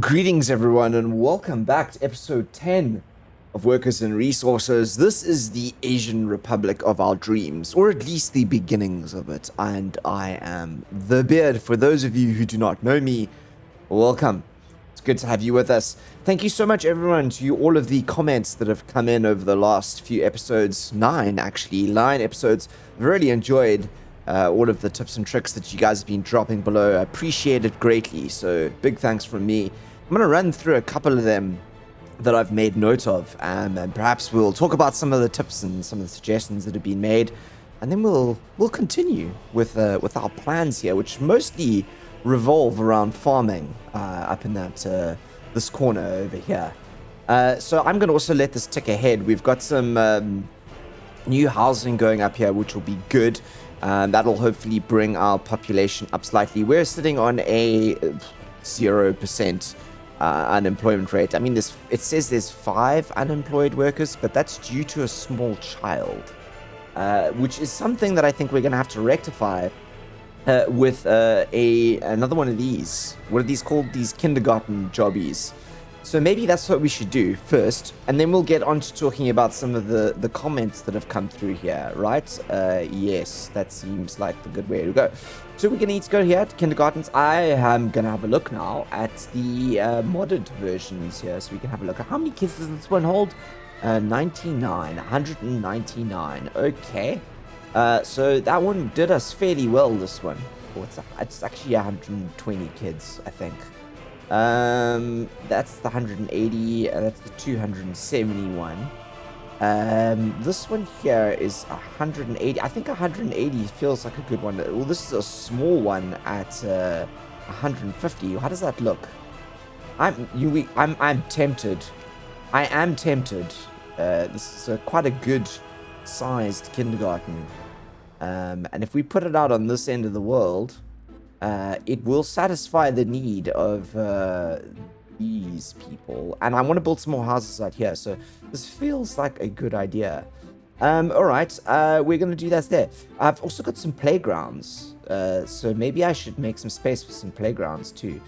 Greetings, everyone, and welcome back to episode 10 of Workers and Resources. This is the Asian Republic of our dreams, or at least the beginnings of it, and I am The Beard. For those of you who do not know me, welcome. It's good to have you with us. Thank you so much, everyone, to all of the comments that have come in over the last few episodes. Nine episodes. I've really enjoyed all of the tips and tricks that you guys have been dropping below. I appreciate it greatly, so big thanks from me. I'm going to run through a couple of them that I've made note of, and perhaps we'll talk about some of the tips and some of the suggestions that have been made, and then we'll continue with our plans here, which mostly revolve around farming up in that this corner over here. So I'm going to also let this tick ahead. We've got some new housing going up here, which will be good. That'll hopefully bring our population up slightly. We're sitting on a 0% unemployment rate. I mean, it says there's 5 unemployed workers, but that's due to a small child, which is something that I think we're going to have to rectify with another one of these. What are these called? These kindergarten jobbies. So maybe that's what we should do first, and then we'll get on to talking about some of the comments that have come through here, right? Yes, that seems like the good way to go. So we're going to need to go here to kindergartens. I am going to have a look now at the modded versions here, so we can have a look at how many kids does this one hold? 199. Okay. So that one did us fairly well, this one. Oh, it's actually 120 kids, I think. That's the 180, that's the 271. This one here is 180. I think 180 feels like a good one. Well, this is a small one at 150. How does that look? I'm tempted. I am tempted. This is quite a good sized kindergarten. And if we put it out on this end of the world, it will satisfy the need of these people. And I want to build some more houses out here, so this feels like a good idea. Alright, we're going to do that there. I've also got some playgrounds, so maybe I should make some space for some playgrounds too.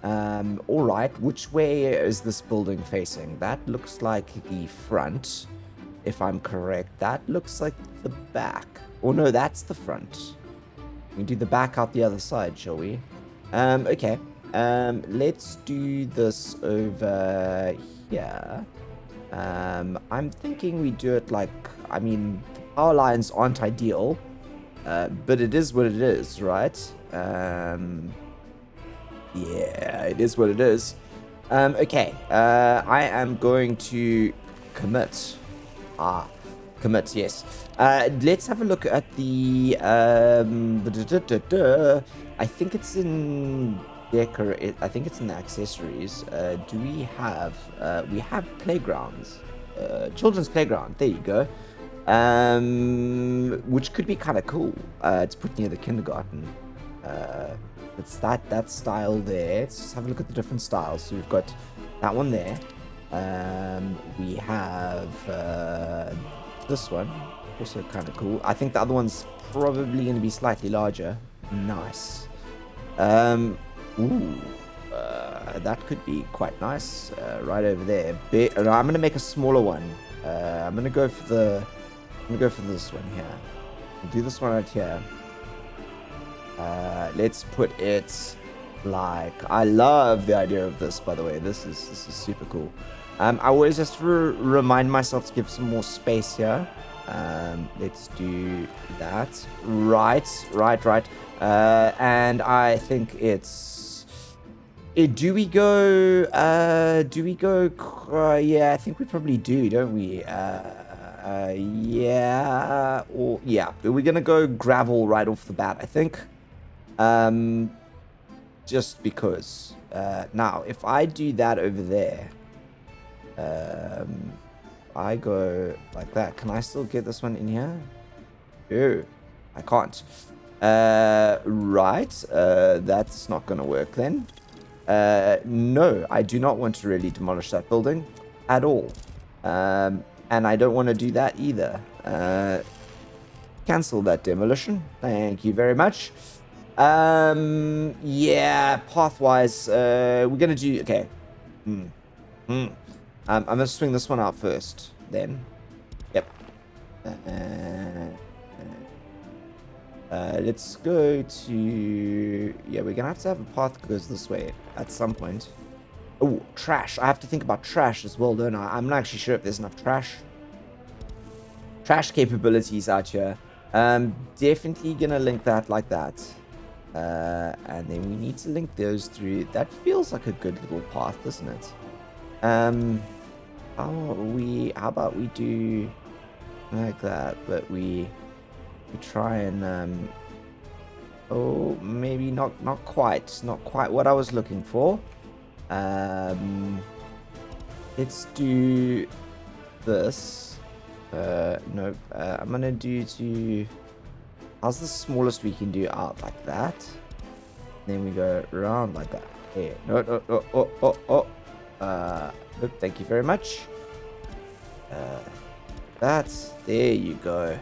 Alright, which way is this building facing? That looks like the front, if I'm correct. That looks like the back. Oh no, that's the front. We can do the back out the other side, shall we? Okay. Let's do this over here. I'm thinking we do it like, I mean, the power lines aren't ideal, but it is what it is, right? Yeah, it is what it is. Okay. I am going to commit. Commit, yes. Let's have a look at the I think it's in Decorative. I think it's in the accessories. Do we have playgrounds, children's playground, there you go, which could be kind of cool. It's put near the kindergarten. It's that style there. Let's just have a look at the different styles. So we've got that one there. We have this one, also kind of cool. I think the other one's probably going to be slightly larger. Nice. That could be quite nice. Right over there. I'm going to make a smaller one. I'm going to go for this one here. We'll do this one right here. Let's put it like, I love the idea of this, by the way. This is super cool. I always just remind myself to give some more space here. Let's do that. Right. And I think do we go, yeah, I think we probably do, don't we? Yeah, we're gonna go gravel right off the bat, I think. Just because. Now, if I do that over there, I go like that. Can I still get this one in here? Oh, I can't. Right. That's not going to work then. No, I do not want to really demolish that building at all. And I don't want to do that either. Cancel that demolition. Thank you very much. Yeah, pathwise, we're going to do... Okay. I'm gonna swing this one out first, then. Yep. Let's go to... Yeah, we're gonna have to have a path that goes this way at some point. Oh, trash. I have to think about trash as well, don't I? I'm not actually sure if there's enough trash capabilities out here. Definitely gonna link that like that. And then we need to link those through. That feels like a good little path, doesn't it? How about we do like that, but we try and oh, maybe not quite what I was looking for. Let's do this. Nope. I'm gonna do to... How's the smallest we can do? Out like that. Then we go around like that. Here. No. Nope, thank you very much. That's... There you go.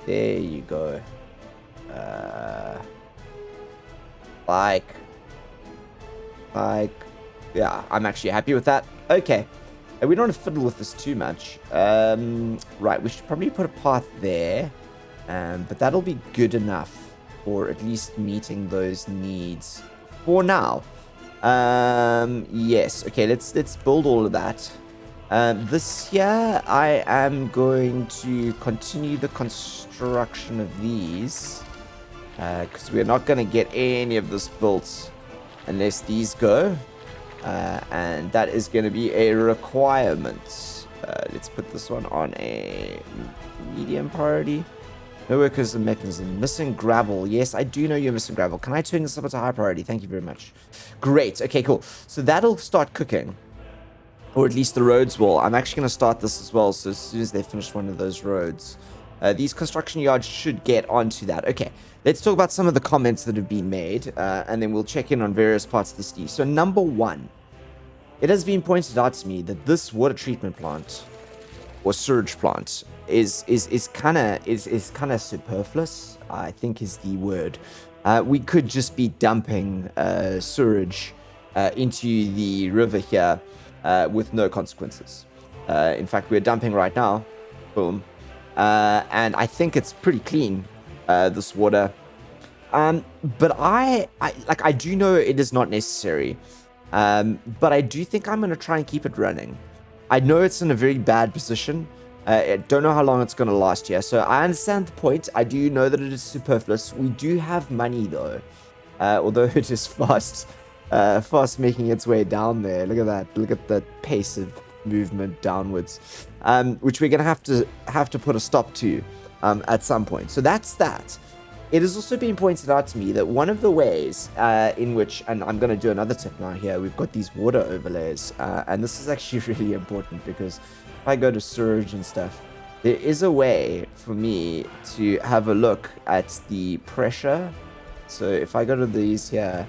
There you go. Like... Yeah, I'm actually happy with that. Okay. We don't want to fiddle with this too much. Right, we should probably put a path there. But that'll be good enough for at least meeting those needs for now. Yes. Okay, let's build all of that. This year, I am going to continue the construction of these. Because we're not going to get any of this built unless these go. And that is going to be a requirement. Let's put this one on a medium priority. No workers and mechanism. Missing gravel. Yes, I do know you're missing gravel. Can I turn this up to high priority? Thank you very much. Great. Okay, cool. So that'll start cooking. Or at least the roads will. I'm actually going to start this as well. So as soon as they finish one of those roads. These construction yards should get onto that. Okay. Let's talk about some of the comments that have been made. And then we'll check in on various parts of the city. So number one. It has been pointed out to me that this water treatment plant or surge plant is kind of superfluous, I think is the word. We could just be dumping sewage into the river here with no consequences. In fact, we're dumping right now. Boom. And I think it's pretty clean, this water. But I do know it is not necessary. But I do think I'm going to try and keep it running. I know it's in a very bad position. I don't know how long it's going to last here. So I understand the point. I do know that it is superfluous. We do have money, though. Although it is fast making its way down there. Look at that. Look at the pace of movement downwards. Which we're going to have to put a stop to at some point. So that's that. It has also been pointed out to me that one of the ways in which, and I'm going to do another tip now here, we've got these water overlays, and this is actually really important because if I go to surge and stuff, there is a way for me to have a look at the pressure. So if I go to these here,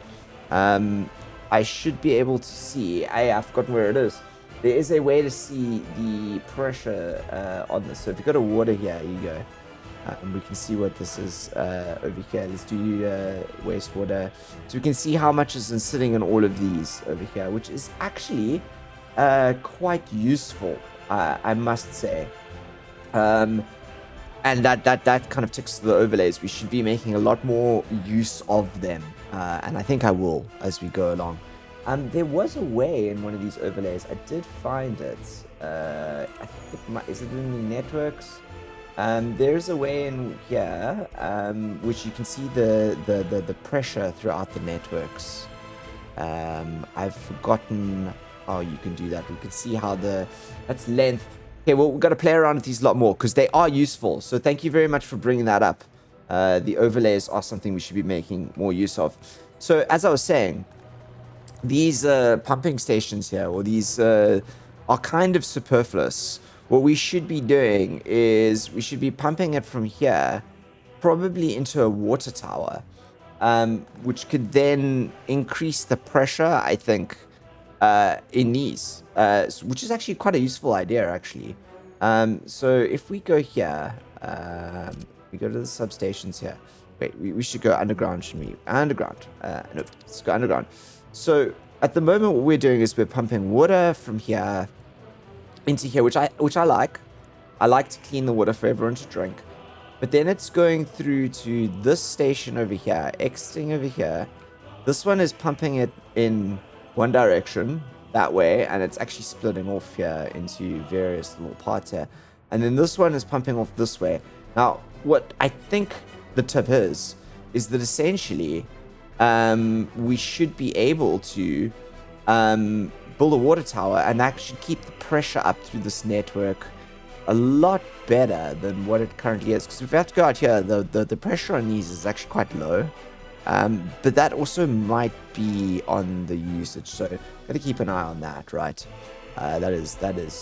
I should be able to see, I've forgotten where it is. There is a way to see the pressure on this. So if you go to water here, you go. And we can see what this is over here. Let's do wastewater. So we can see how much is sitting in all of these over here, which is actually quite useful, I must say. And that kind of ticks the overlays. We should be making a lot more use of them. And I think I will as we go along. There was a way in one of these overlays. I did find it. I think is it in the networks? There's a way in here, which you can see the pressure throughout the networks. I've forgotten how you can do that. We can see how that's length. Okay, well, we've got to play around with these a lot more because they are useful. So thank you very much for bringing that up. The overlays are something we should be making more use of. So as I was saying, these pumping stations here, or these are kind of superfluous. What we should be doing is we should be pumping it from here, probably into a water tower, which could then increase the pressure, I think, in these, which is actually quite a useful idea, actually. So if we go here, we go to the substations here. Wait, we should go underground, shouldn't we? Underground. No, let's go underground. So at the moment, what we're doing is we're pumping water from here into here, which I like. I like to clean the water for everyone to drink. But then it's going through to this station over here, exiting over here. This one is pumping it in one direction, that way, and it's actually splitting off here into various little parts here. And then this one is pumping off this way. Now, what I think the tip is that essentially we should be able to build a water tower, and that should keep the pressure up through this network a lot better than what it currently is. Because if we have to go out here, the pressure on these is actually quite low. But that also might be on the usage, so gotta keep an eye on that, right? That is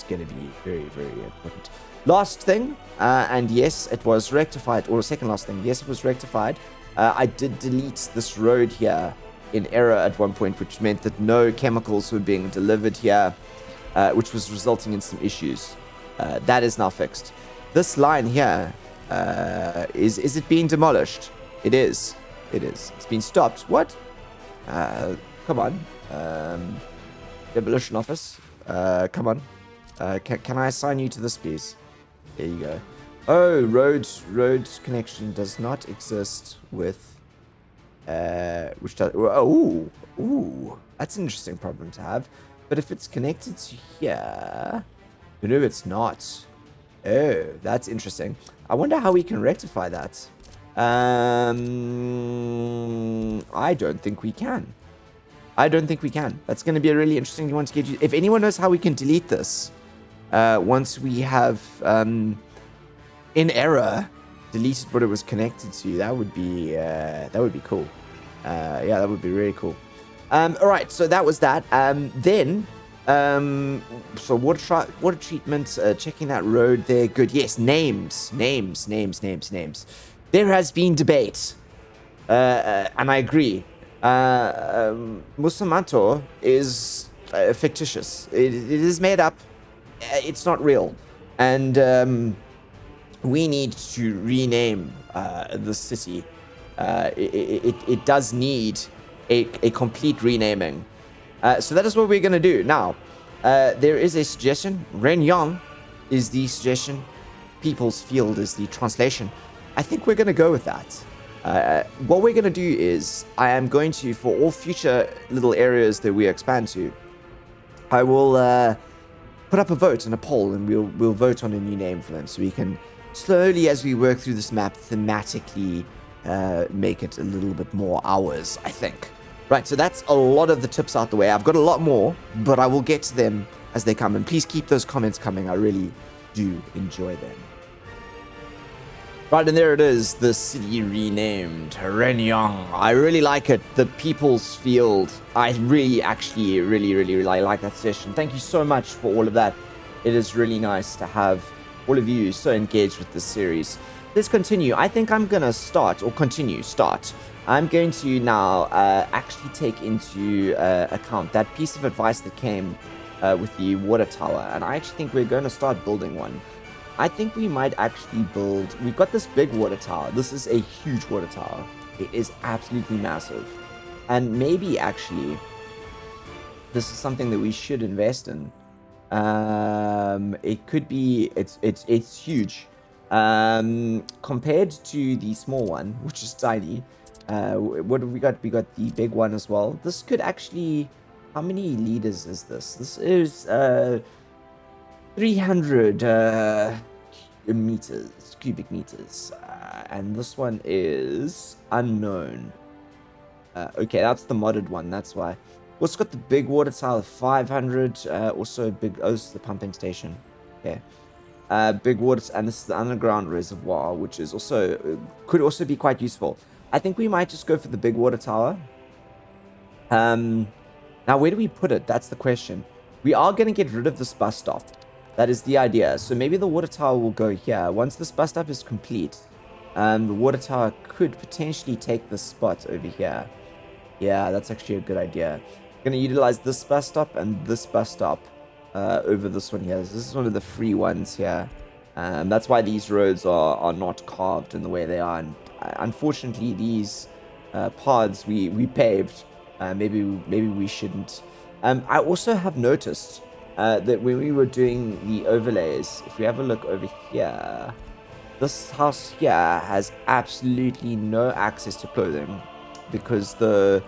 going to be very, very important. Last thing, and yes, it was rectified, or second last thing, yes, it was rectified. I did delete this road here in error at one point, which meant that no chemicals were being delivered here, which was resulting in some issues. That is now fixed. This line here, is it being demolished? It is. It is. It's been stopped. What? Come on. Demolition office. Come on. Can I assign you to this, please? There you go. Oh, road connection does not exist with, which does, ooh, that's an interesting problem to have. But if it's connected to here, no, it's not. Oh, that's interesting. I wonder how we can rectify that. I don't think we can. That's going to be a really interesting one to get you. If anyone knows how we can delete this, once we have, in error, deleted what it was connected to, that would be cool. Yeah, that would be really cool. All right, so that was that. Then, so water treatment, checking that road there. Good. Yes, names. There has been debate, and I agree. Musamato is fictitious. It is made up. It's not real. And we need to rename the city. It does need a complete renaming. So that is what we're going to do. Now, there is a suggestion. Renyuan is the suggestion. People's Field is the translation. I think we're going to go with that. What we're going to do is, I am going to, for all future little areas that we expand to, I will put up a vote and a poll, and we'll vote on a new name for them, so we can slowly, as we work through this map, thematically make it a little bit more ours, I think. Right, so that's a lot of the tips out the way. I've got a lot more, but I will get to them as they come, and please keep those comments coming. I really do enjoy them. Right, and there it is, the city renamed, Renyuan. I really like it, the People's Field. I really like that session. Thank you so much for all of that. It is really nice to have all of you so engaged with this series. Let's continue. I think I'm going to start. I'm going to now actually take into account that piece of advice that came with the water tower. And I actually think we're going to start building one. I think we might actually build... We've got this big water tower. This is a huge water tower. It is absolutely massive. And maybe, actually, this is something that we should invest in. It could be... It's huge. Compared to the small one, which is tiny. What have we got? We got the big one as well. This could actually... How many liters is this? This is... 300 cubic meters, and this one is unknown. Okay, that's the modded one, that's why. Also got the big water tower, 500, also big, oh, this is the pumping station. Okay, big water, and this is the underground reservoir, which is also, could also be quite useful. I think we might just go for the big water tower. Now where do we put it? That's the question. We are going to get rid of this bus stop. That is the idea. So maybe the water tower will go here. Once this bus stop is complete, the water tower could potentially take this spot over here. Yeah, that's actually a good idea. I'm going to utilize this bus stop and this bus stop over this one here. This is one of the free ones here. That's why these roads are not carved in the way they are. And unfortunately, these paths we paved Maybe we shouldn't. I also have noticed that when we were doing the overlays, if we have a look over here, this house here has absolutely no access to clothing because the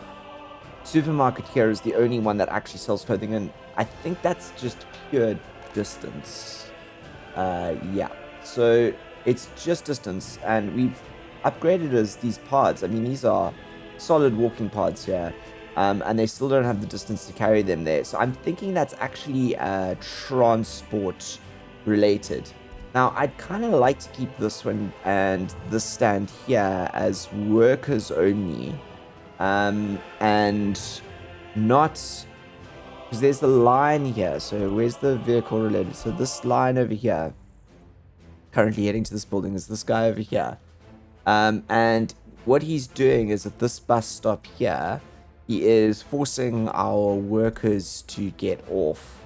supermarket here is the only one that actually sells clothing, and I think that's just pure distance. Yeah, so it's just distance, and we've upgraded as these pods. I mean, these are solid walking pods here, and they still don't have the distance to carry them there. So I'm thinking that's actually transport related. Now, I'd kind of like to keep this one and this stand here as workers only, and not, because there's the line here. So where's the vehicle related? So this line over here, currently heading to this building, is this guy over here. And what he's doing is at this bus stop here, he is forcing our workers to get off.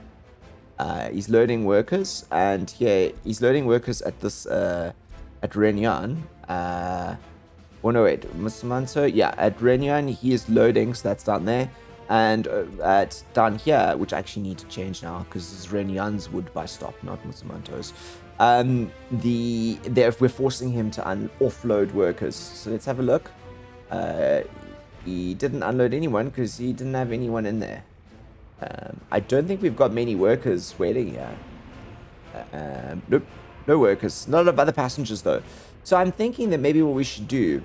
He's loading workers, and yeah, he's loading workers at this at Renyuan. Oh no, wait, Musamanto. Yeah, at Renyuan he is loading, so that's down there, and at down here, which I actually need to change now because it's Renyuan's wood bus stop, not Musamanto's. We're forcing him to offload workers. So let's have a look. He didn't unload anyone because he didn't have anyone in there. I don't think we've got many workers waiting here. Nope, no workers. Not enough other passengers though. So I'm thinking that maybe what we should do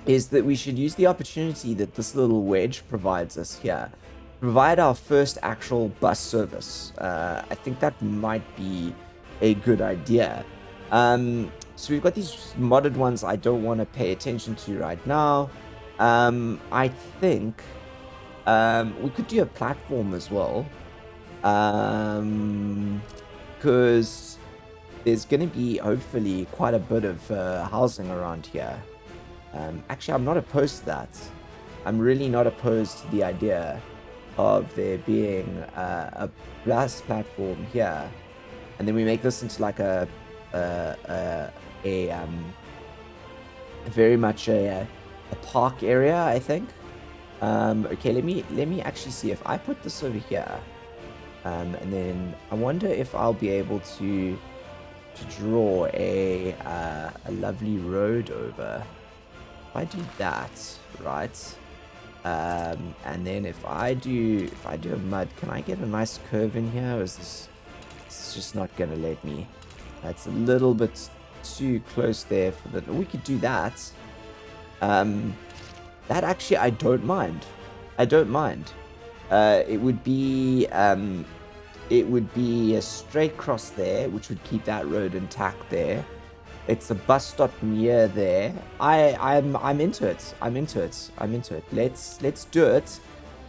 is that we should use the opportunity that this little wedge provides us here. Provide our first actual bus service. I think that might be a good idea. So we've got these modded ones I don't want to pay attention to right now. I think we could do a platform as well, because there's going to be hopefully quite a bit of housing around here. Actually, I'm not opposed to that. I'm really not opposed to the idea of there being a bus platform here, and then we make this into like a very much a park area, I think. Okay, let me actually see if I put this over here, and then I wonder if I'll be able to draw a lovely road over. If I do that, right, and then if I do a mud, can I get a nice curve in here, or is this, it's just not gonna let me? That's a little bit too close there for the. We could do that. That actually I don't mind. It would be a straight cross there, which would keep that road intact there. It's a bus stop near there. I'm into it. Let's do it.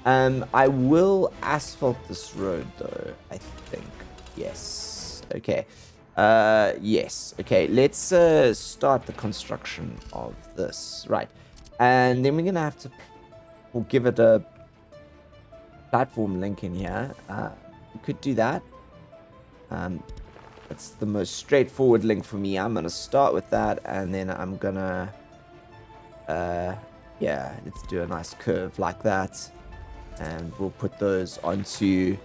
I will asphalt this road though, I think. Yes. Okay. Yes. Okay. Let's start the construction of this. Right. And then we're gonna have to we'll give it a platform link in here. We could do that. That's the most straightforward link for me. I'm gonna start with that, and then I'm gonna yeah, let's do a nice curve like that, and we'll put those onto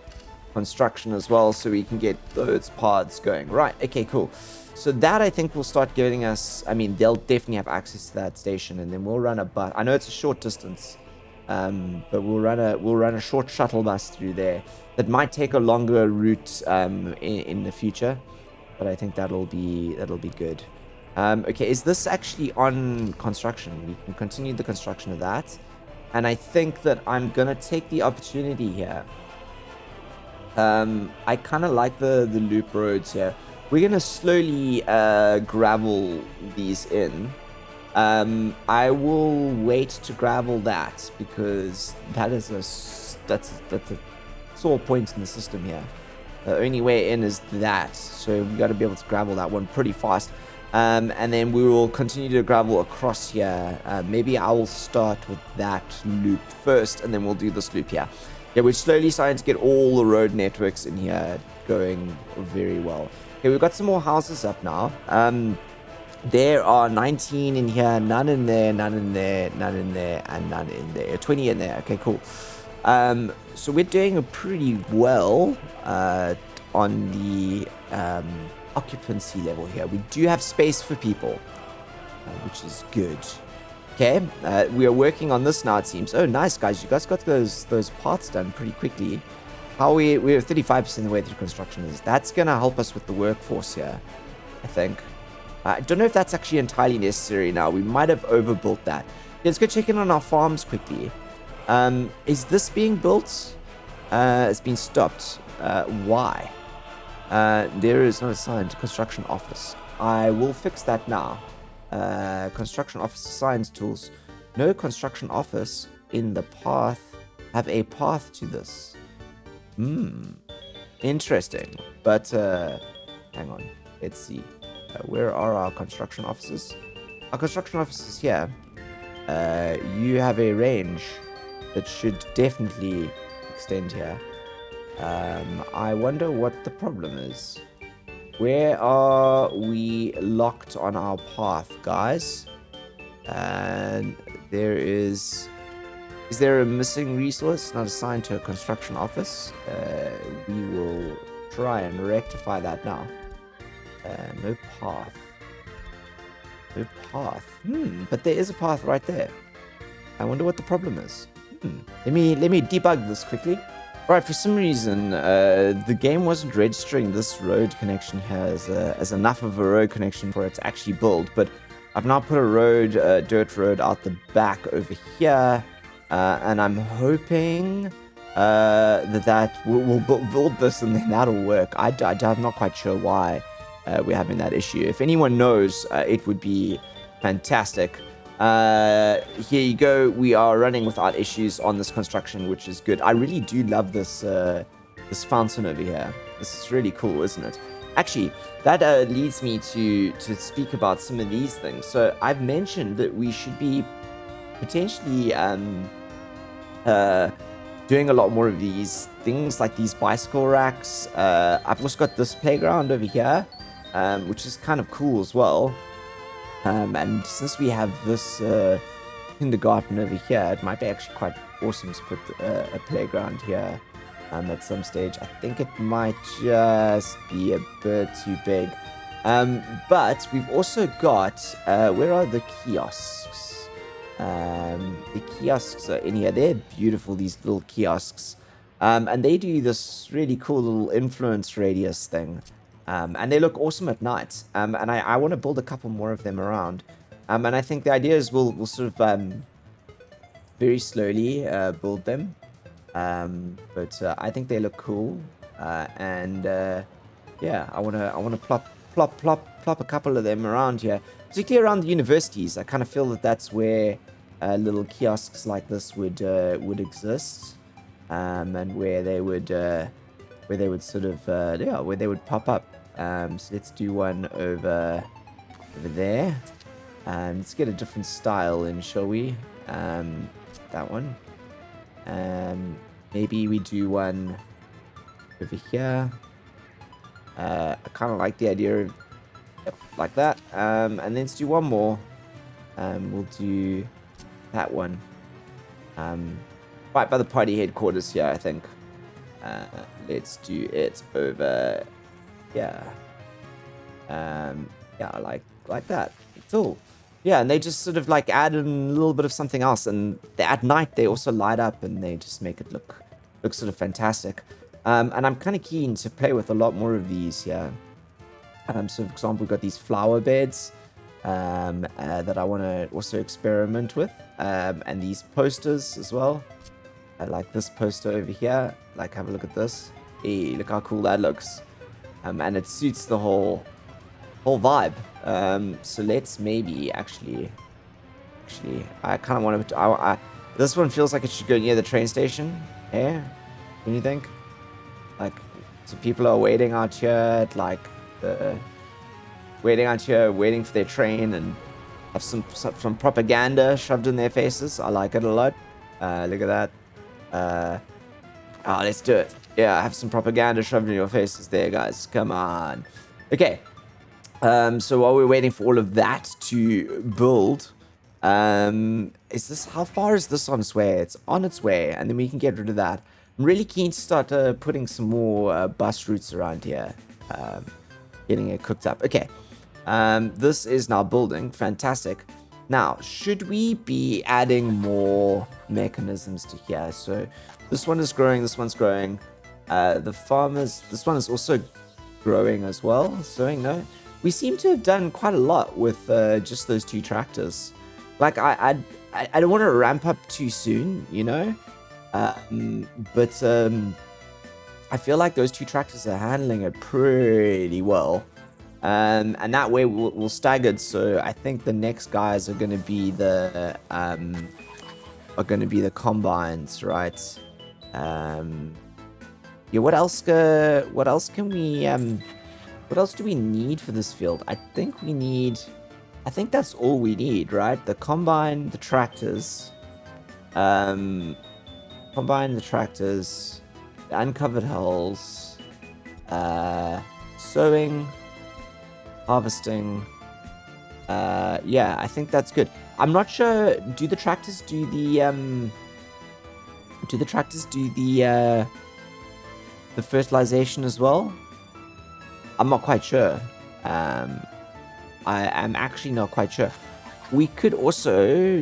construction as well, so we can get those pods going. Right, okay, cool. So that I think will start giving us, I mean, they'll definitely have access to that station, and then we'll run a bus. I know it's a short distance, but we'll run a short shuttle bus through there. That might take a longer route in the future, but I think that'll be good. Okay, is this actually on construction? We can continue the construction of that, and I think that I'm gonna take the opportunity here. I kind of like the loop roads here. We're gonna slowly gravel these in. I will wait to gravel that because that's a sore point in the system here. The only way in is that, so we got to be able to gravel that one pretty fast. And then we will continue to gravel across here. Maybe I will start with that loop first, and then we'll do this loop here. Yeah, we're slowly starting to get all the road networks in here going very well. Okay, we've got some more houses up now. There are 19 in here, none in there, none in there, none in there, and none in there. 20 in there. Okay, cool. So we're doing pretty well on the occupancy level here. We do have space for people, which is good. Okay, we are working on this now, it seems. Oh, nice, guys. You guys got those parts done pretty quickly. We're 35% of the way through construction. That's going to help us with the workforce here, I think. I don't know if that's actually entirely necessary now. We might have overbuilt that. Let's go check in on our farms quickly. Is this being built? It's been stopped. Why? There is not assigned construction office. I will fix that now. Construction office assigned tools. No construction office in the path. Have a path to this. Interesting. But hang on. Let's see. Where are our construction offices? Our construction offices here. You have a range that should definitely extend here. I wonder what the problem is. Where are we locked on our path, guys? And there is... Is there a missing resource not assigned to a construction office? We will try and rectify that now. No path. No path. But there is a path right there. I wonder what the problem is. Let me debug this quickly. Right, for some reason, the game wasn't registering this road connection here as enough of a road connection for it to actually build. But I've now put a road, dirt road out the back over here. And I'm hoping that we'll build this and then that'll work. I'm not quite sure why we're having that issue. If anyone knows, it would be fantastic. Here you go. We are running without issues on this construction, which is good. I really do love this this fountain over here. This is really cool, isn't it? Actually, that leads me to speak about some of these things. So I've mentioned that we should be potentially doing a lot more of these things like these bicycle racks. I've also got this playground over here, which is kind of cool as well. And since we have this kindergarten over here, it might be actually quite awesome to put a playground here at some stage. I think it might just be a bit too big. But we've also got, where are the kiosks? The kiosks are in here. They're beautiful, these little kiosks. And they do this really cool little influence radius thing. And they look awesome at night. And I want to build a couple more of them around. And I think the idea is we'll sort of very slowly build them. But I think they look cool. Yeah, I wanna plop a couple of them around here, particularly around the universities. I kind of feel that that's where little kiosks like this would exist, and where they would sort of where they would pop up. So let's do one over there. Let's get a different style in, shall we? That one. Maybe we do one over here. I kind of like the idea of like that. And then let's do one more. We'll do that one. Right by the party headquarters here, I think. Let's do it over here. Yeah, like that. Cool. Yeah, and they just sort of like add in a little bit of something else, and at night they also light up and they just make it look sort of fantastic. And I'm kind of keen to play with a lot more of these here. So for example, we've got these flower beds that I want to also experiment with, and these posters as well. I like this poster over here. Like, have a look at this. Hey, look how cool that looks. And it suits the whole vibe. So let's maybe actually, I kind of want to. This one feels like it should go near the train station. Yeah, what do you think? Like, so people are waiting out here, waiting for their train, and have some propaganda shoved in their faces. I like it a lot. Look at that. Let's do it. Yeah, have some propaganda shoved in your faces there, guys. Come on. Okay. So while we're waiting for all of that to build, how far is this on its way? It's on its way, and then we can get rid of that. I'm really keen to start putting some more bus routes around here, getting it cooked up. Okay, this is now building. Fantastic. Now, should we be adding more mechanisms to here? So this one is growing, this one's growing. This one is also growing as well. So, no, we seem to have done quite a lot with just those 2 tractors. Like, I don't want to ramp up too soon, you know? But I feel like those 2 tractors are handling it pretty well. And that way we'll staggered. So I think the next guys are going to be the combines, right? Yeah. What else can we what else do we need for this field? I think that's all we need, right? The combine, the tractors, the uncovered hulls, sowing, harvesting. Yeah, I think that's good. I'm not sure. Do the tractors do the fertilization as well? I'm not quite sure. I am actually not quite sure. We could also,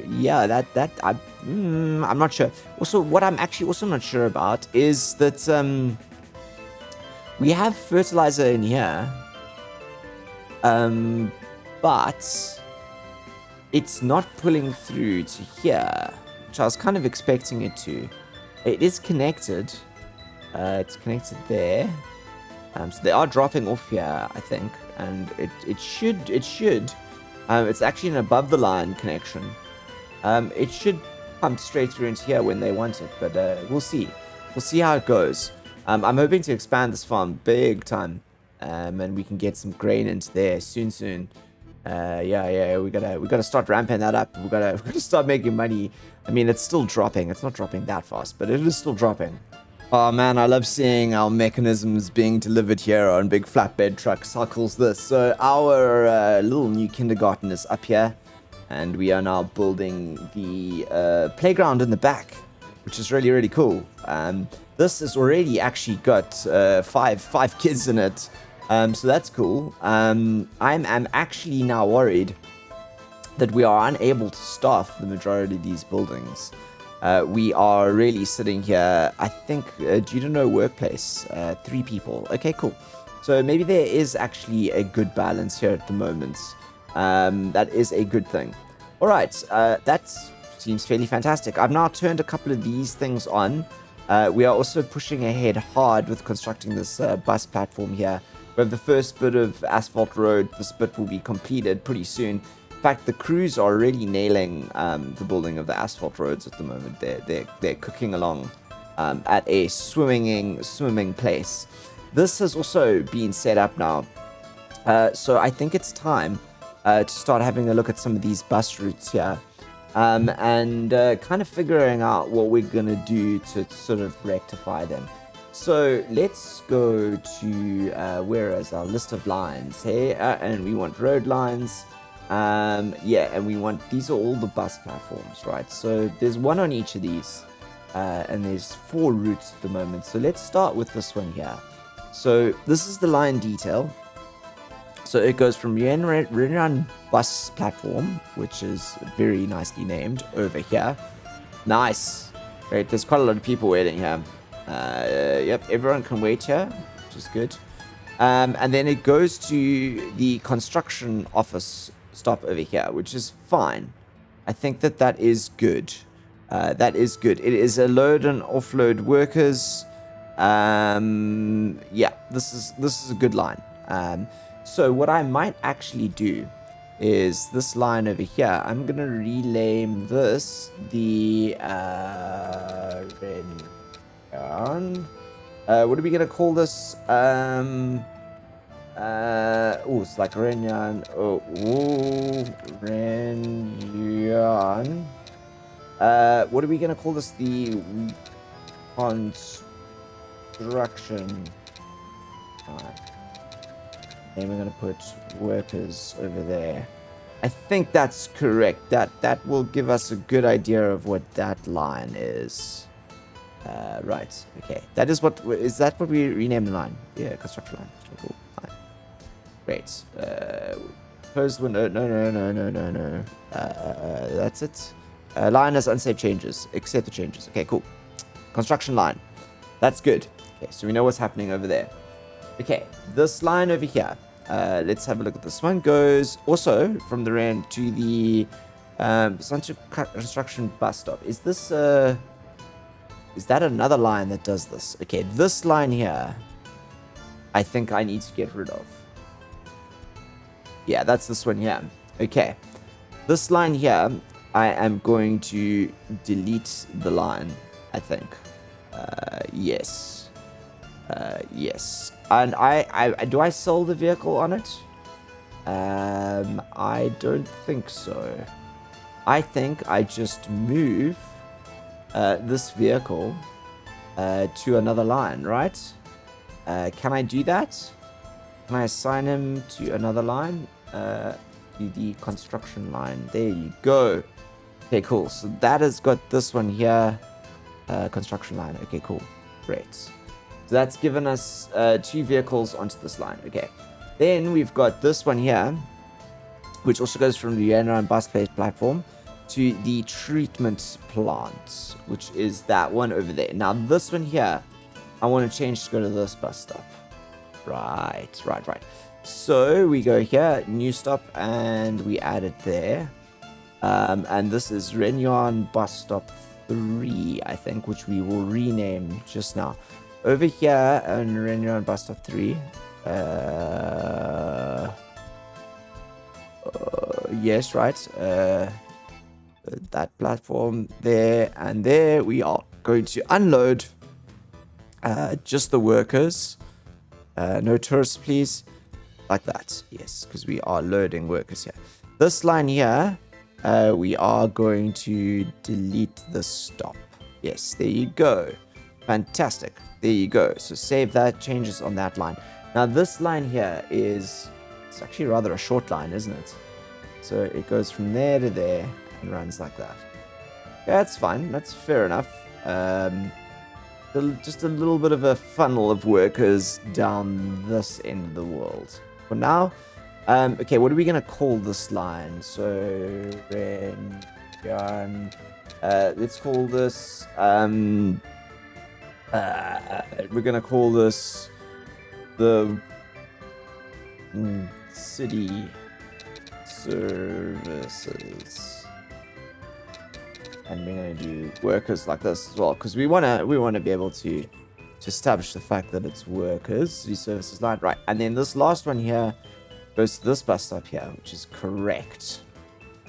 yeah, I'm not sure. Also, what I'm actually also not sure about is that we have fertilizer in here, but it's not pulling through to here, which I was kind of expecting it to. It is connected. It's connected there. So they are dropping off here, I think, and it should. It's actually an above the line connection. It should come straight through into here when they want it, but we'll see. We'll see how it goes. I'm hoping to expand this farm big time, and we can get some grain into there soon. Yeah, we gotta start ramping that up. We gotta start making money. I mean, it's still dropping. It's not dropping that fast, but it is still dropping. Oh man, I love seeing our mechanisms being delivered here on big flatbed trucks. How cool is this? So our little new kindergarten is up here, and we are now building the playground in the back, which is really, really cool. This has already actually got five kids in it, so that's cool. I'm actually now worried that we are unable to staff the majority of these buildings. We are really sitting here, I think, due to no workplace, 3 people. Okay, cool. So maybe there is actually a good balance here at the moment. That is a good thing. All right, that seems fairly fantastic. I've now turned a couple of these things on. We are also pushing ahead hard with constructing this bus platform here. We have the first bit of asphalt road. This bit will be completed pretty soon. In fact, the crews are really nailing the building of the asphalt roads at the moment. They're cooking along at a swimming pace. This has also been set up now, so I think it's time to start having a look at some of these bus routes here, and kind of figuring out what we're gonna do to sort of rectify them. So let's go to where is our list of lines here, and we want road lines. Yeah, and we want, these are all the bus platforms, right? So there's one on each of these, and there's 4 routes at the moment. So let's start with this one here. So this is the line detail. So it goes from Renyuan bus platform, which is very nicely named, over here. Nice. Great, there's quite a lot of people waiting here. Yep, everyone can wait here, which is good. And then it goes to the construction office stop over here, which is fine. I think that is good. That is good. It is a load and offload workers. Yeah, this is a good line. So what I might actually do is this line over here. I'm gonna rename this the Renyuan. What are we gonna call this? It's like Renyuan. Renyuan. What are we gonna call this? The construction. Then we're going to put workers over there. I think that's correct. That will give us a good idea of what that line is. Right. Okay. That is what... Is that what we renamed the line? Yeah, construction line. Okay, cool. Fine. Great. Closed window. No. That's it. Line has unsafe changes. Accept the changes. Okay, cool. Construction line. That's good. Okay, so we know what's happening over there. Okay, this line over here. Let's have a look at this one. Goes also from the end to the construction bus stop. Is this is that another line that does this? Okay, this line here, I think I need to get rid of. Yeah, that's this one here. Okay, this line here, I am going to delete the line, I think. Yes. Yes. And do I sell the vehicle on it? I don't think so. I think I just move this vehicle to another line, right? Can I do that? Can I assign him to another line? To the construction line. There you go. Okay, cool. So that has got this one here. Construction line. Okay, cool. Great. So that's given us 2 vehicles onto this line. Okay. Then we've got this one here, which also goes from the Renyuan bus platform to the treatment plant, which is that one over there. Now, this one here, I want to change to go to this bus stop. Right. So we go here, new stop, and we add it there. And this is Renyuan bus stop 3, I think, which we will rename just now. Over here on Renyuan bus stop 3. Yes, right. That platform there, and there we are going to unload just the workers. No tourists, please. Like that. Yes, because we are loading workers here. This line here, we are going to delete the stop. Yes, there you go. Fantastic. There you go. So save that, changes on that line. Now this line here it's actually rather a short line, isn't it? So it goes from there to there and runs like that. Yeah, that's fine. That's fair enough. Just a little bit of a funnel of workers down this end of the world. For now, okay, what are we going to call this line? So, let's call this, we're going to call this the city services. And we're going to do workers like this as well, because we want to be able to establish the fact that it's workers, city services line, right? And then this last one here goes to this bus stop here, which is correct.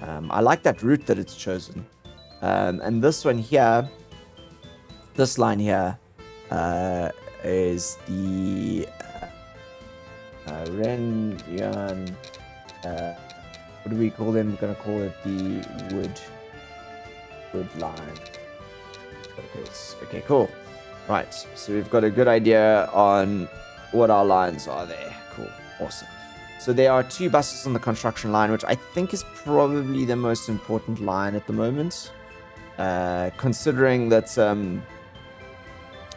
I like that route that it's chosen. And this one here, this line here, is the Renyuan. What do we call them? We're gonna call it the wood line. Okay, cool. Right, so we've got a good idea on what our lines are there. Cool, awesome. So there are 2 buses on the construction line, which I think is probably the most important line at the moment, considering that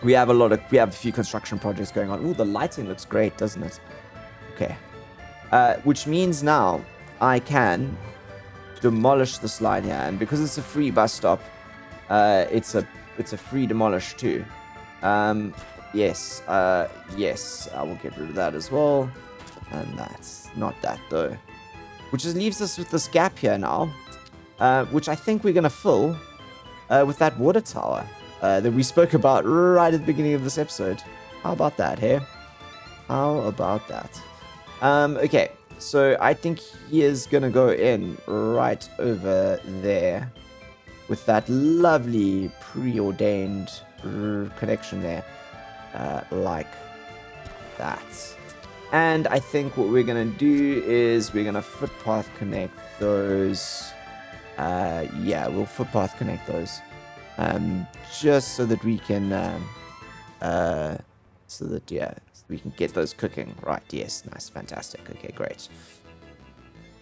we have a few construction projects going on. Ooh, the lighting looks great, doesn't it? Okay, which means now I can demolish this line here, and because it's a free bus stop, it's a free demolish too. Yes, I will get rid of that as well. And that's not that though. Which just leaves us with this gap here now. Which I think we're going to fill with that water tower that we spoke about right at the beginning of this episode. How about that, hey? How about that? Okay, so I think he is going to go in right over there with that lovely preordained connection there. Like that. And I think what we're going to do is we're going to footpath connect those. Yeah, we'll footpath connect those. Just so that we can so that, yeah, we can get those cooking. Right, yes, nice, fantastic. Okay, great.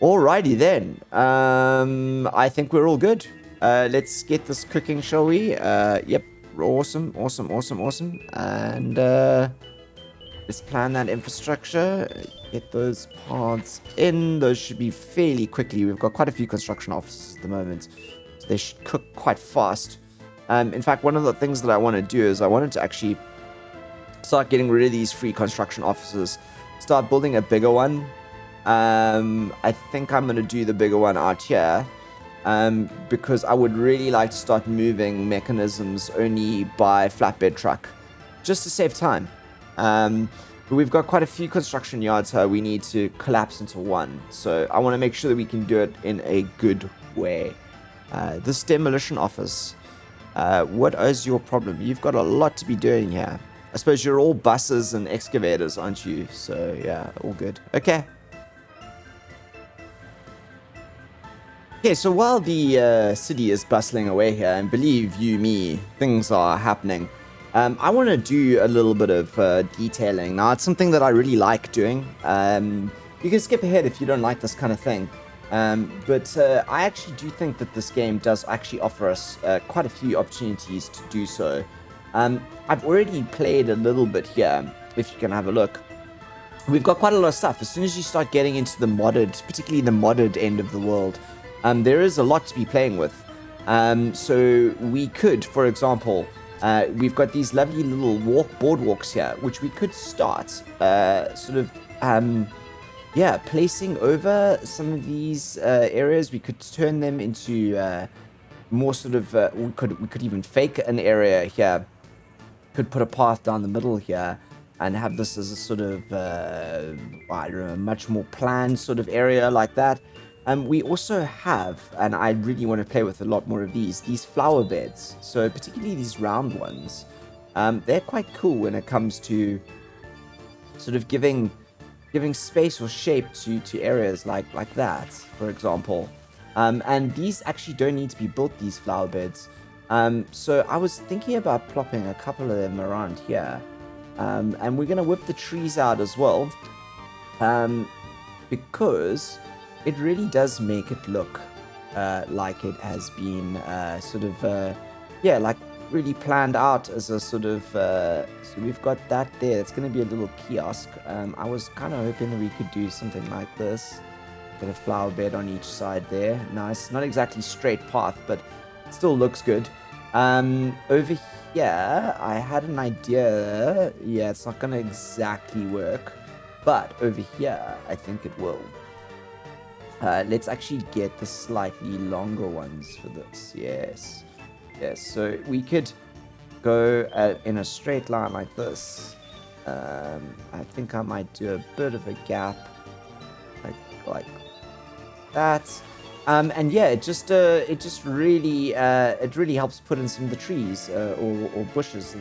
Alrighty then. I think we're all good. Let's get this cooking, shall we? Yep, awesome. And let's plan that infrastructure. Get those paths in. Those should be fairly quickly. We've got quite a few construction offices at the moment, so they should cook quite fast. In fact, one of the things that I want to do is I wanted to actually start getting rid of these free construction offices, start building a bigger one. I think I'm going to do the bigger one out here, because I would really like to start moving mechanisms only by flatbed truck, just to save time. But we've got quite a few construction yards here we need to collapse into one, so I want to make sure that we can do it in a good way. This demolition office, what is your problem? You've got a lot to be doing here. I suppose you're all buses and excavators, aren't you? So yeah, all good. Okay. Okay, so while the city is bustling away here, and believe you me, things are happening, I want to do a little bit of detailing. Now, it's something that I really like doing. You can skip ahead if you don't like this kind of thing. But I actually do think that this game does actually offer us quite a few opportunities to do so. I've already played a little bit here, if you can have a look. We've got quite a lot of stuff. As soon as you start getting into the modded, particularly the modded end of the world, there is a lot to be playing with. So we could, for example, we've got these lovely little boardwalks here, which we could start placing over some of these areas. We could turn them into more sort of, we could even fake an area here. Could put a path down the middle here and have this as a sort of, I don't know, much more planned sort of area like that. We also have, and I really want to play with a lot more of these flower beds. So particularly these round ones, they're quite cool when it comes to sort of giving space or shape to areas like that, for example. And these actually don't need to be built, these flower beds. So I was thinking about plopping a couple of them around here. And we're going to whip the trees out as well. Because it really does make it look like it has been like really planned out as a sort of, so we've got that there. It's going to be a little kiosk. I was kind of hoping that we could do something like this. Get a flower bed on each side there. Nice. Not exactly straight path, but it still looks good. Over here, I had an idea. Yeah, it's not going to exactly work, but over here, I think it will. Let's actually get the slightly longer ones for this. Yes. So we could go in a straight line like this. I think I might do a bit of a gap, like that. And yeah, it just really helps put in some of the trees or bushes.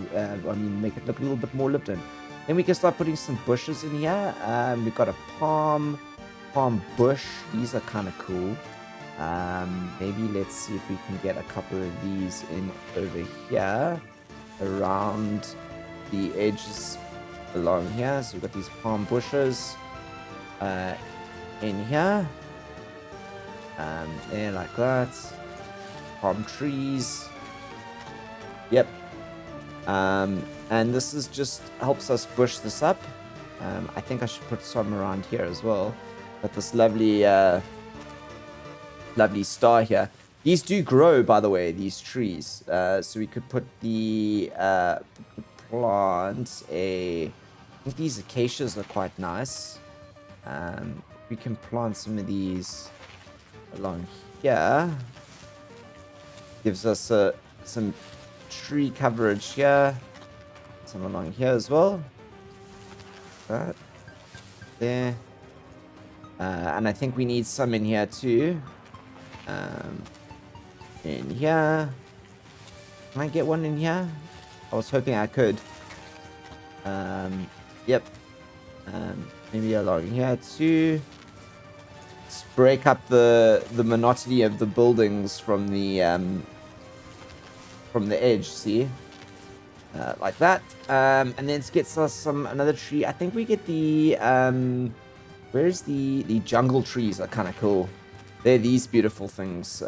Make it look a little bit more lived in. Then we can start putting some bushes in here. We've got a palm bush. These are kind of cool. Maybe let's see if we can get a couple of these in over here around the edges along here. So we've got these palm bushes in here. There, like that. Palm trees. Yep. And this is just helps us bush this up. I think I should put some around here as well. Got this lovely star here. These do grow, by the way, these trees. So we could put the plant I think these acacias are quite nice. We can plant some of these along here. Gives us some tree coverage here. Some along here as well. That. There. And I think we need some in here too. In here. Can I get one in here? I was hoping I could. Yep. Maybe along here too. Let's break up the monotony of the buildings from the edge, see? like that. And then it gets us another tree. I think we get the where's the jungle trees are kind of cool. They're these beautiful things.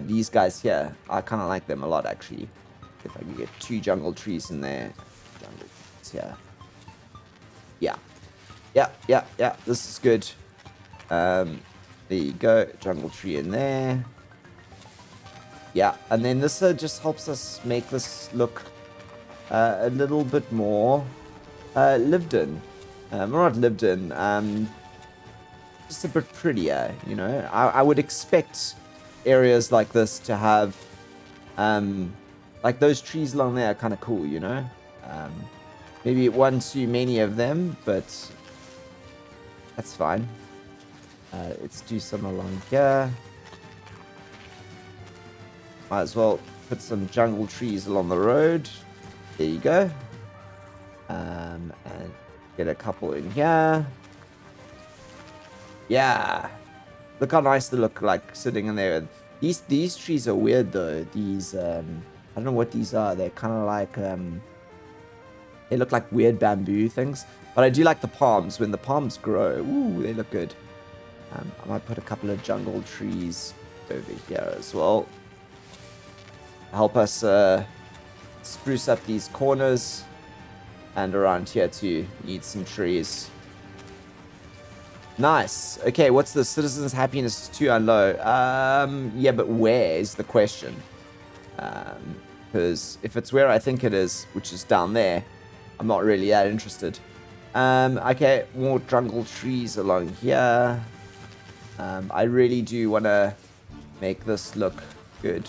These guys here, I kind of like them a lot actually. If I can get 2 jungle trees in there. Jungle trees here. Yeah. This is good. There you go. Jungle tree in there. Yeah, and then this just helps us make this look a little bit more lived in. Or not lived in, just a bit prettier, you know. I would expect areas like this to have, like those trees along there are kind of cool, you know. Maybe one too many of them, but that's fine. Let's do some along here. Might as well put some jungle trees along the road. There you go. And get a couple in here. Yeah. Look how nice they look like sitting in there. These trees are weird though. These I don't know what these are. They're kind of like they look like weird bamboo things. But I do like the palms. When the palms grow, ooh, they look good. I might put a couple of jungle trees over here as well. Help us spruce up these corners, and around here too. Need some trees. Nice. Okay, what's the citizens' happiness is too low? Yeah, but where is the question? Because if it's where I think it is, which is down there, I'm not really that interested. Okay, more jungle trees along here. I really do want to make this look good.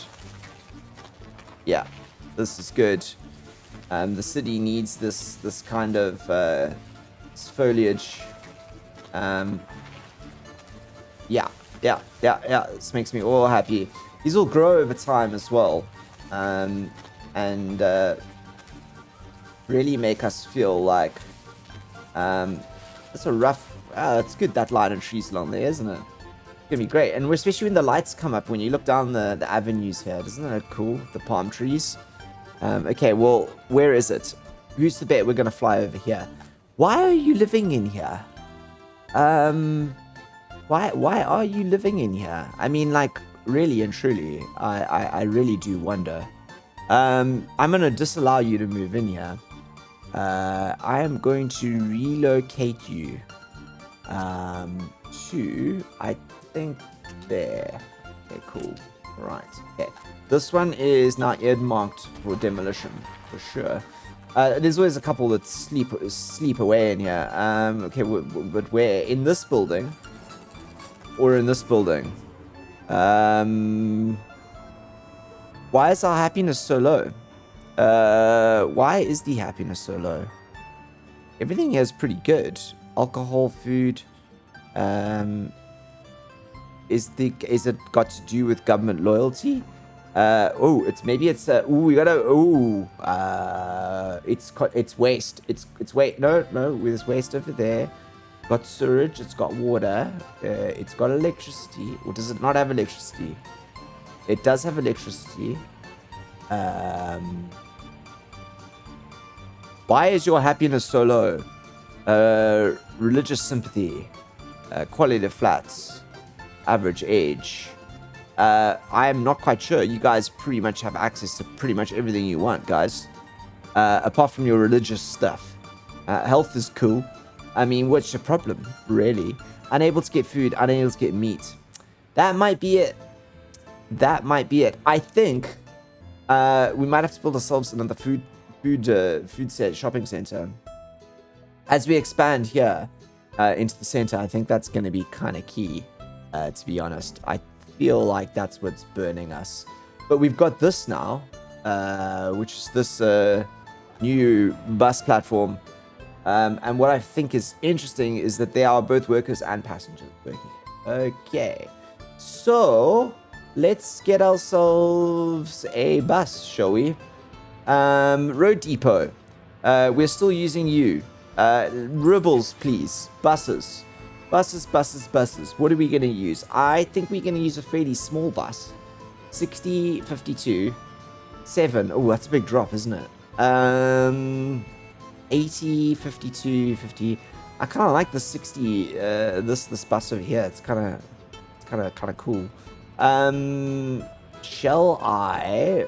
Yeah, this is good. The city needs this kind of this foliage. Yeah. This makes me all happy. These will grow over time as well, and really make us feel like it's a rough. It's good, that line of trees along there, isn't it? It's gonna be great, and especially when the lights come up when you look down the avenues here. Isn't that cool? The palm trees. Okay, well, where is it? Who's the bet we're gonna fly over here? Why are you living in here? Why are you living in here? I mean, like, really and truly, I really do wonder. I'm gonna disallow you to move in here. I am going to relocate you to, I think, there. Okay, cool. Right. Okay. This one is now earmarked for demolition, for sure. There's always a couple that sleep away in here. Okay, but where? In this building? Or in this building? Why is our happiness so low? Why is the happiness so low? Everything here is pretty good. Alcohol, food. Is it got to do with government loyalty? It's waste. It's waste. No, there's waste over there. Got sewage. It's got water. It's got electricity. Or does it not have electricity? It does have electricity. Why is your happiness so low? Religious sympathy. Quality of flats. Average age. I am not quite sure. You guys pretty much have access to pretty much everything you want, guys. Apart from your religious stuff. Health is cool. I mean, what's your problem, really? Unable to get food, unable to get meat. That might be it. I think we might have to build ourselves another food shopping center. As we expand here into the center, I think that's going to be kind of key, to be honest. I feel like that's what's burning us. But we've got this now, which is this new bus platform. And what I think is interesting is that they are both workers and passengers working. Okay. So, let's get ourselves a bus, shall we? Road Depot. We're still using you. Rebels, please. Buses. Buses. What are we going to use? I think we're going to use a fairly small bus. 60, 52, 7. Oh, that's a big drop, isn't it? 80, 52, 50. I kind of like the 60. This bus over here. It's kind of cool. Shall I?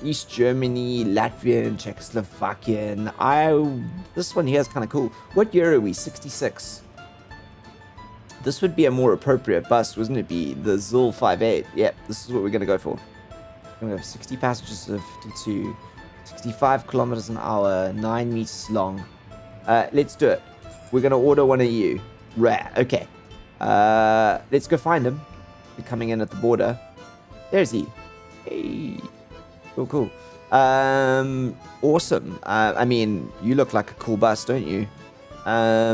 East Germany, Latvian, Czechoslovakian. This one here is kind of cool. What year are we? 66. This would be a more appropriate bus, wouldn't it be? The ZIL 58. Yep, this is what we're going to go for. We're going to go 60 passengers of 52. 65 kilometers an hour, 9 meters long. Let's do it. We're going to order one of you. Rare. Okay. Let's go find him. We're coming in at the border. There's he. Hey. Cool. Awesome. I mean, you look like a cool bus, don't you? I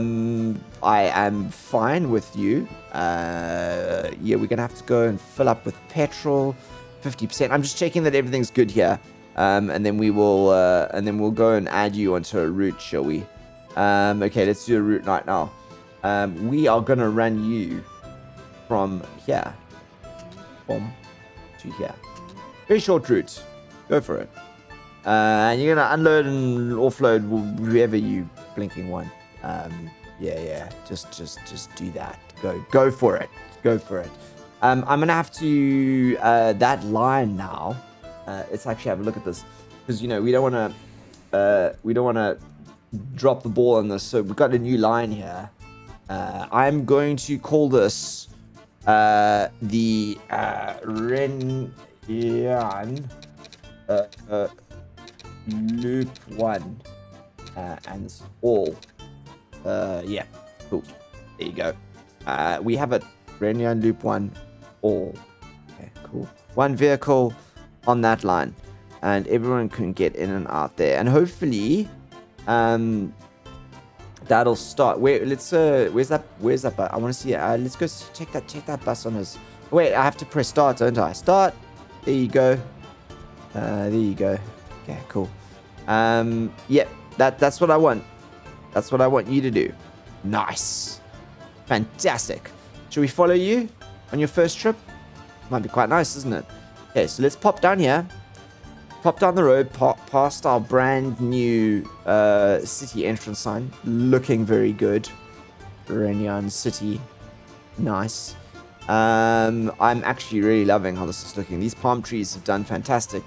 am fine with you. Yeah, we're gonna have to go and fill up with petrol, 50%. I'm just checking that everything's good here. And then we'll go and add you onto a route, shall we? Okay, let's do a route right now. We are gonna run you from here, boom, to here. Very short route. Go for it. And you're gonna unload and offload whoever you blinking want. Yeah. Just do that. Go for it. Go for it. I'm gonna have to that line now. Let's actually have a look at this, because we don't wanna drop the ball on this. So we've got a new line here. I'm going to call this the Renyuan Loop 1, and it's all. Yeah, cool. There you go. We have it. Renyuan Loop 1, all. Okay, cool. One vehicle on that line, and everyone can get in and out there. And hopefully, that'll start. Where's that bus? I want to see it. Let's go check that bus on his. Wait, I have to press start, don't I? Start. There you go. There you go. Okay, cool. Yeah, that's what I want. That's what I want you to do. Nice. Fantastic. Should we follow you on your first trip? Might be quite nice, isn't it? Okay, so let's pop down here. Pop down the road, past our brand new city entrance sign. Looking very good. Renyuan City. Nice. I'm actually really loving how this is looking. These palm trees have done fantastic.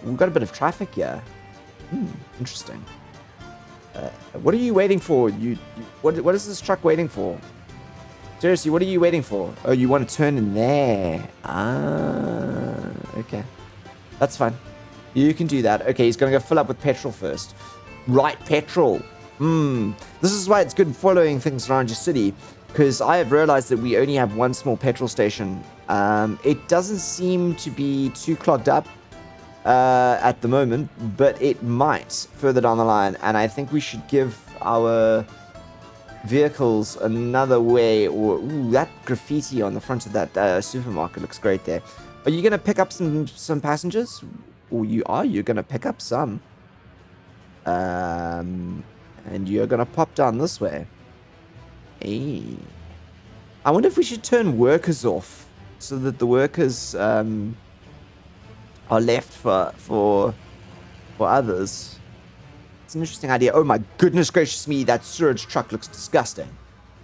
We've got a bit of traffic here. Interesting. What are you waiting for? What is this truck waiting for? Seriously, what are you waiting for? Oh, you want to turn in there. Okay. That's fine. You can do that. Okay, he's going to go fill up with petrol first. Right, petrol. This is why it's good following things around your city, because I have realized that we only have one small petrol station. It doesn't seem to be too clogged up at the moment, but it might further down the line, and I think we should give our vehicles another way. Or that graffiti on the front of that supermarket looks great there. Are you going to pick up some passengers? Or you're going to pick up some. And you're going to pop down this way. Hey. I wonder if we should turn workers off so that the workers are left for others. It's an interesting idea. Oh my goodness gracious me, that sewage truck looks disgusting.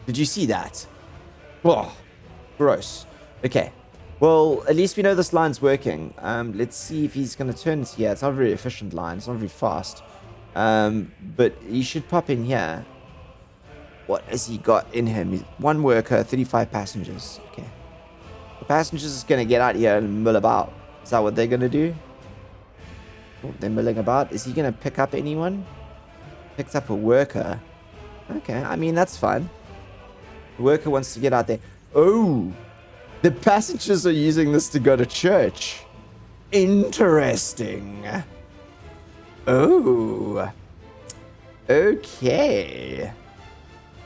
Did you see that? Oh, gross. Okay. Well, at least we know this line's working. Let's see if he's going to turn it here. It's not a very efficient line. It's not very fast. But he should pop in here. What has he got in him? One worker, 35 passengers. Okay. The passengers is going to get out here and mill about. Is that what they're going to do? Oh, they're milling about. Is he going to pick up anyone? Picks up a worker. Okay, I mean, that's fine. The worker wants to get out there. Oh! The passengers are using this to go to church. Interesting. Oh. Okay.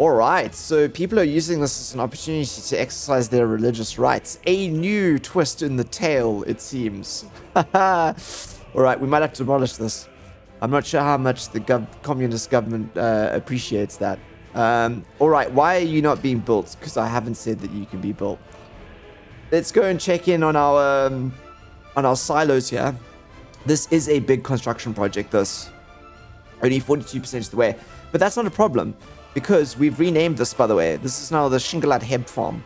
Alright, so people are using this as an opportunity to exercise their religious rights. A new twist in the tale, it seems. Alright, we might have to demolish this. I'm not sure how much the communist government appreciates that. Alright, why are you not being built? Because I haven't said that you can be built. Let's go and check in on our silos here. This is a big construction project, this. Only 42% of the way. But that's not a problem, because we've renamed this, by the way. This is now the Shingalat Hemp Farm.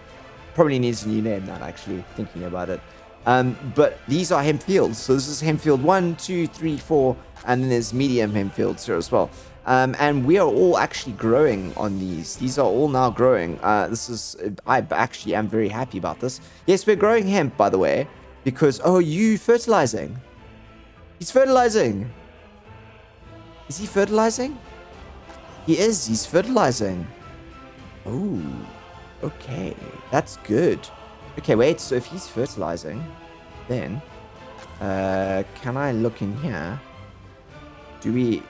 Probably needs a new name, that, actually, thinking about it. But these are hemp fields. So this is hemp field 1, 2, 3, 4, and then there's medium hemp fields here as well. And we are all actually growing on these. These are all now growing. I actually am very happy about this. Yes, we're growing hemp, by the way, because, oh, you fertilizing. He's fertilizing. Is he fertilizing? He is. He's fertilizing. Oh, okay. That's good. Okay, wait. So if he's fertilizing, then can I look in here? We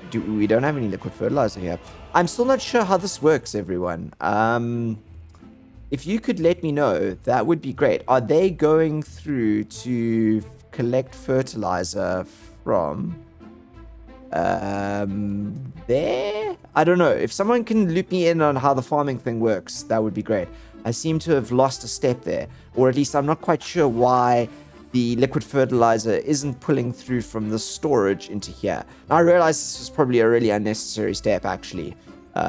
don't have any liquid fertilizer here. I'm still not sure how this works, everyone. If you could let me know, that would be great. Are they going through to collect fertilizer from there? I don't know. If someone can loop me in on how the farming thing works, that would be great. I seem to have lost a step there, or at least I'm not quite sure why the liquid fertilizer isn't pulling through from the storage into here. Now, I realize this was probably a really unnecessary step, actually,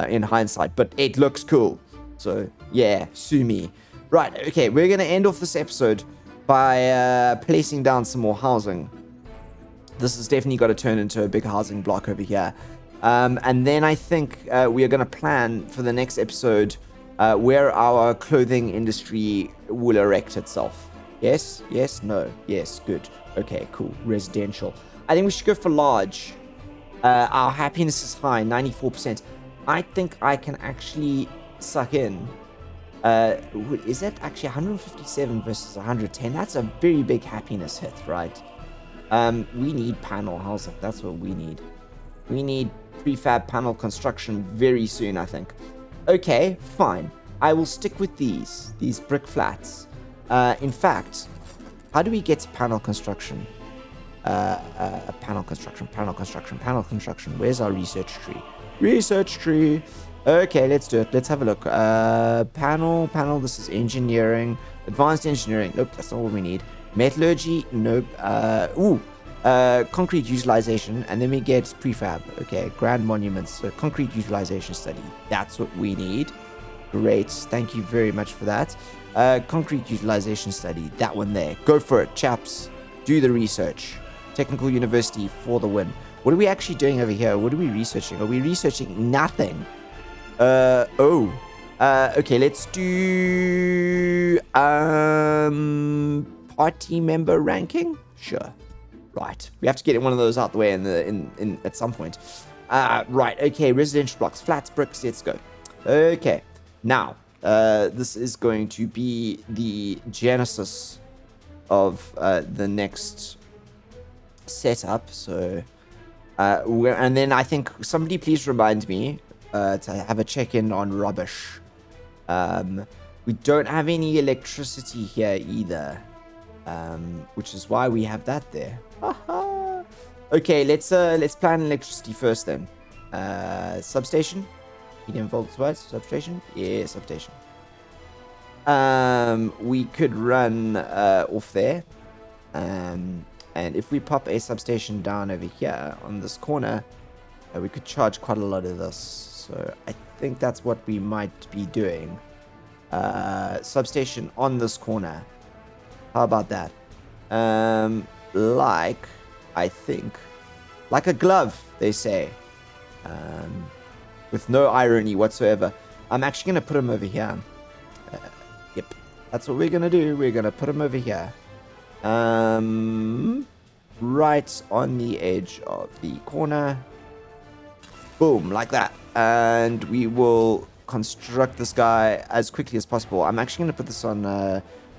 in hindsight, but it looks cool. So, yeah, sue me. Right, okay, we're going to end off this episode by placing down some more housing. This has definitely got to turn into a big housing block over here. And then I think we are going to plan for the next episode where our clothing industry will erect itself. Yes, yes, no, yes, good. Okay, cool. Residential. I think we should go for large. Our happiness is high, 94%. I think I can actually suck in. Is that actually 157 versus 110? That's a very big happiness hit, right? We need panel housing. That's what we need. We need prefab panel construction very soon, I think. Okay, fine. I will stick with these brick flats. In fact, how do we get to panel construction? Panel construction. Where's our research tree? Research tree. Okay, let's do it. Let's have a look. Panel. This is engineering. Advanced engineering. Nope, that's not what we need. Metallurgy. Nope. Concrete utilization. And then we get prefab. Okay, grand monuments. So concrete utilization study. That's what we need. Great. Thank you very much for that. Concrete utilization study. That one there. Go for it, chaps. Do the research. Technical University for the win. What are we actually doing over here? What are we researching? Are we researching nothing? Okay, let's do party member ranking. Sure. Right. We have to get one of those out the way in at some point. Right. Okay. Residential blocks, flats, bricks. Let's go. Okay. Now, this is going to be the genesis of the next setup. So, and then I think somebody please remind me to have a check-in on rubbish. We don't have any electricity here either, which is why we have that there. Okay, let's plan electricity first then. Substation. Medium voltage device, substation? Yeah, substation. We could run off there. And if we pop a substation down over here on this corner, we could charge quite a lot of this. So I think that's what we might be doing. Substation on this corner. How about that? I think, like a glove, they say. With no irony whatsoever. I'm actually going to put him over here. Yep. That's what we're going to do. We're going to put him over here. Right on the edge of the corner. Boom, like that. And we will construct this guy as quickly as possible. I'm actually going to put this on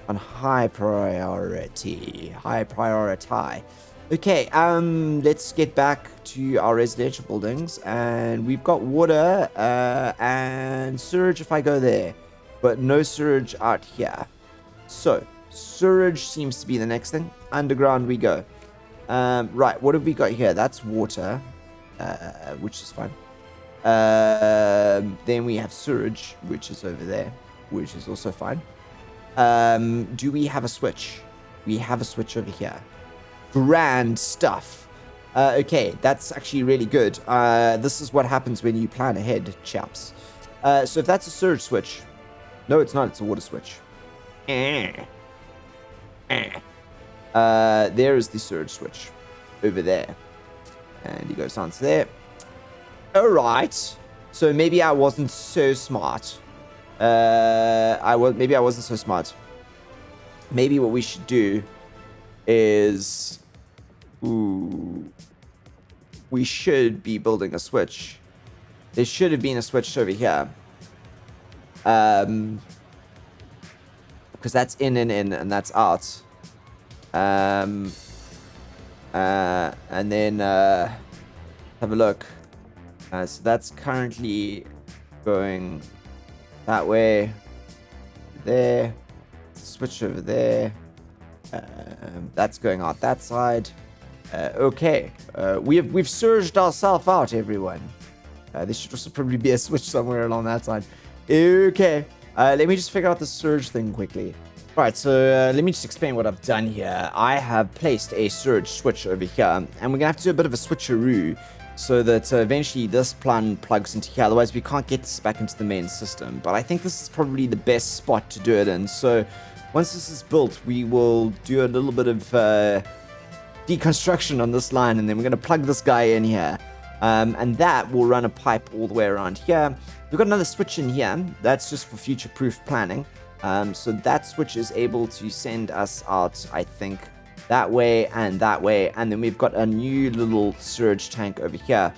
high priority. High priority. Okay, let's get back to our residential buildings, and we've got water and sewage if I go there, but no sewage out here. So, sewage seems to be the next thing. Underground we go. Right, what have we got here? That's water, which is fine. Then we have sewage, which is over there, which is also fine. Do we have a switch? We have a switch over here. Grand stuff. Okay, that's actually really good. This is what happens when you plan ahead, chaps. So if that's a surge switch, no, it's not. It's a water switch. There is the surge switch over there, and he goes on to there. All right. So maybe I wasn't so smart. Maybe I wasn't so smart. Maybe what we should do is, we should be building a switch. There should have been a switch over here. Because that's in and that's out. And then have a look. So that's currently going that way. There. Switch over there. That's going out that side. Okay. We've surged ourselves out, everyone. There should also probably be a switch somewhere along that side. Okay. Let me just figure out the surge thing quickly. Right, so let me just explain what I've done here. I have placed a surge switch over here, and we're going to have to do a bit of a switcheroo so that eventually this plan plugs into here. Otherwise, we can't get this back into the main system. But I think this is probably the best spot to do it in. So once this is built, we will do a little bit of deconstruction on this line, and then we're going to plug this guy in here. And that will run a pipe all the way around here. We've got another switch in here. That's just for future-proof planning. So that switch is able to send us out, I think, that way. And then we've got a new little surge tank over here,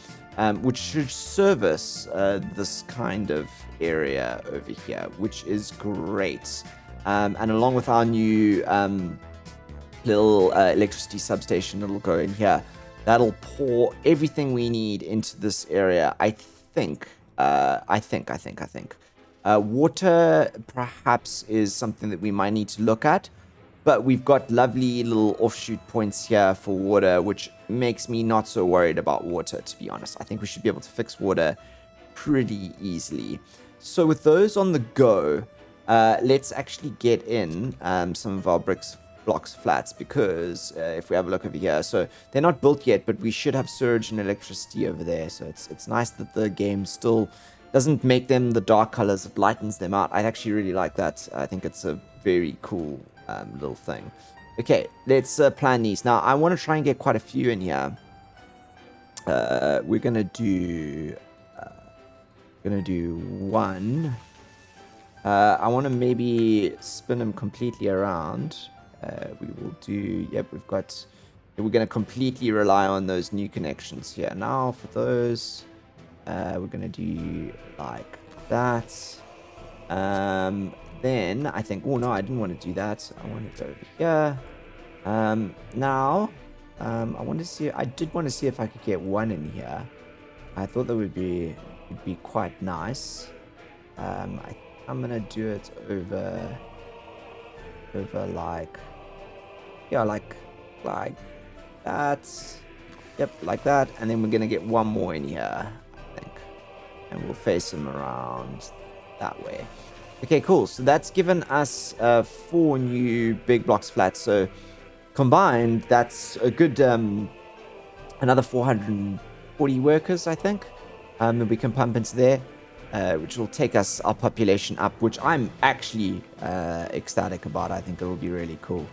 which should service this kind of area over here, which is great. And along with our new little electricity substation that'll go in here, that'll pour everything we need into this area, I think. Water perhaps is something that we might need to look at, but we've got lovely little offshoot points here for water, which makes me not so worried about water, to be honest. I think we should be able to fix water pretty easily. So with those on the go, let's actually get in some of our blocks flats, because if we have a look over here, so they're not built yet, but we should have surge and electricity over there. So it's nice that the game still doesn't make them the dark colors, it lightens them out. I actually really like that. I think it's a very cool little thing. Okay, let's plan these. Now, I want to try and get quite a few in here. We're gonna do one. I want to maybe spin them completely around. We will do, we're going to completely rely on those new connections here. Now for those, we're going to do like that. Then I think, oh no, I didn't want to do that. I want to go over here. Now, I did want to see if I could get one in here. I thought that would be quite nice. I'm going to do it over like that. Yep, like that. And then we're gonna get one more in here, I think, and we'll face them around that way. Okay, cool. So that's given us 4 new big blocks flats. So combined, that's a good another 440 workers, I think, that we can pump into there, which will take our population up, which I'm actually ecstatic about. I think it'll be really cool.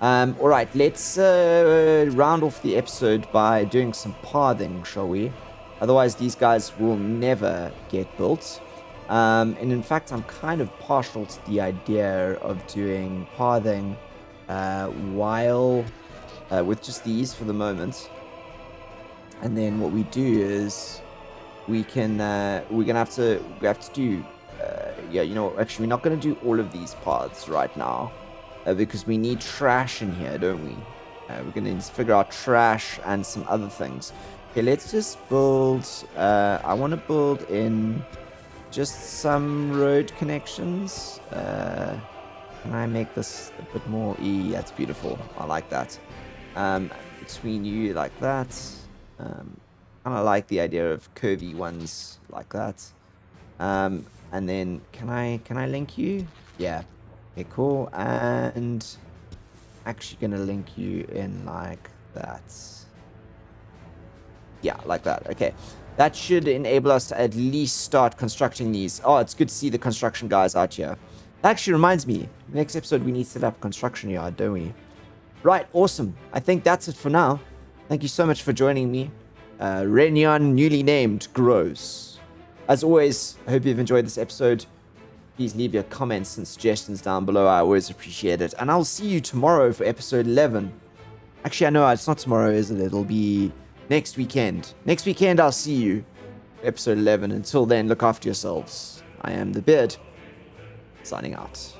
All right, let's round off the episode by doing some pathing, shall we? Otherwise, these guys will never get built. And in fact, I'm kind of partial to the idea of doing pathing while with just these for the moment. And then what we do is we have to do actually we're not going to do all of these paths right now because we need trash in here, don't we? We're going to need to figure out trash and some other things. Okay, let's just build I want to build in just some road connections. Can I make this a bit more that's beautiful. I like that. Between you like that. Kind of like the idea of curvy ones like that. And then can I link you? Yeah. Okay, cool. And actually gonna link you in like that. Yeah, like that. Okay. That should enable us to at least start constructing these. Oh, it's good to see the construction guys out here. That actually reminds me, next episode we need to set up a construction yard, don't we? Right, awesome. I think that's it for now. Thank you so much for joining me. Renyuan, newly named, grows. As always, I hope you've enjoyed this episode. Please leave your comments and suggestions down below. I always appreciate it. And I'll see you tomorrow for episode 11. Actually, I know it's not tomorrow, is it? It'll be next weekend. Next weekend, I'll see you for episode 11. Until then, look after yourselves. I am the Beard, signing out.